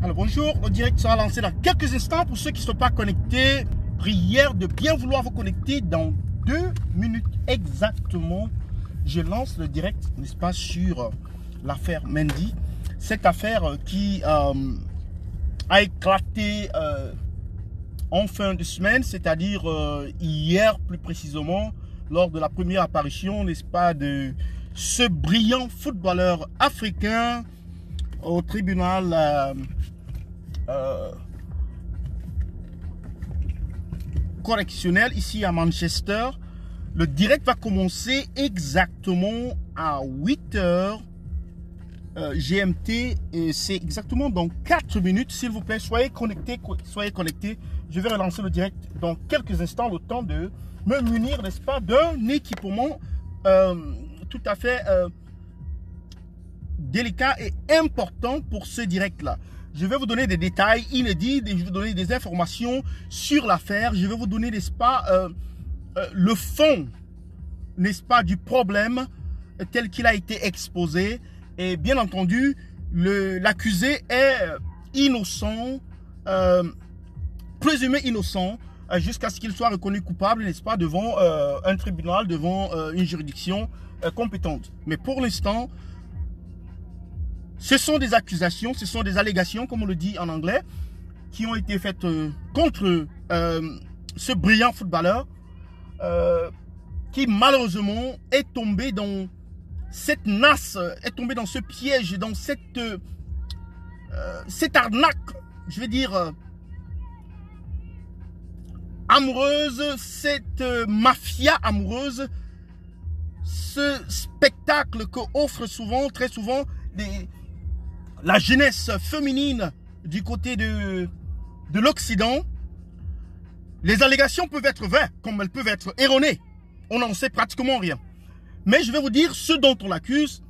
Alors bonjour, le direct sera lancé dans quelques instants. Pour ceux qui ne sont pas connectés, prière de bien vouloir vous connecter dans 2 minutes exactement. Je lance le direct, n'est-ce pas, sur l'affaire Mendy. Cette affaire qui a éclaté en fin de semaine, c'est-à-dire hier plus précisément, lors de la première apparition, n'est-ce pas, de ce brillant footballeur africain au tribunal correctionnel ici à Manchester. Le direct va commencer exactement à 8h GMT et c'est exactement dans 4 minutes. S'il vous plaît, soyez connectés, soyez connectés. Je vais relancer le direct dans quelques instants, le temps de me munir, n'est-ce pas, d'un équipement tout à fait délicat et important pour ce direct-là. Je vais vous donner des détails inédits, je vais vous donner des informations sur l'affaire. Je vais vous donner, n'est-ce pas, le fond, n'est-ce pas, du problème tel qu'il a été exposé. Et bien entendu, l'accusé est innocent, présumé innocent, jusqu'à ce qu'il soit reconnu coupable, n'est-ce pas, devant un tribunal, devant une juridiction compétente. Mais pour l'instant, ce sont des accusations, ce sont des allégations, comme on le dit en anglais, qui ont été faites contre ce brillant footballeur qui malheureusement est tombé dans cette nasse, est tombé dans ce piège, dans cette arnaque, je vais dire, amoureuse, cette mafia amoureuse, ce spectacle que offre souvent, très souvent, la jeunesse féminine du côté de l'Occident. Les allégations peuvent être vraies, comme elles peuvent être erronées. On n'en sait pratiquement rien. Mais je vais vous dire ce dont on l'accuse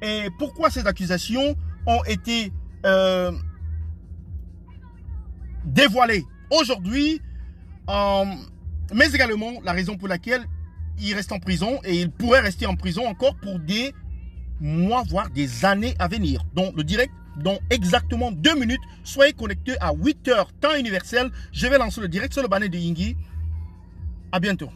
et pourquoi ces accusations ont été dévoilées aujourd'hui, mais également la raison pour laquelle il reste en prison et il pourrait rester en prison encore pour des mois, voire des années à venir. Donc le direct dans exactement 2 minutes. Soyez connectés à 8h temps universel. Je vais lancer le direct sur le banner de Yingui. À bientôt.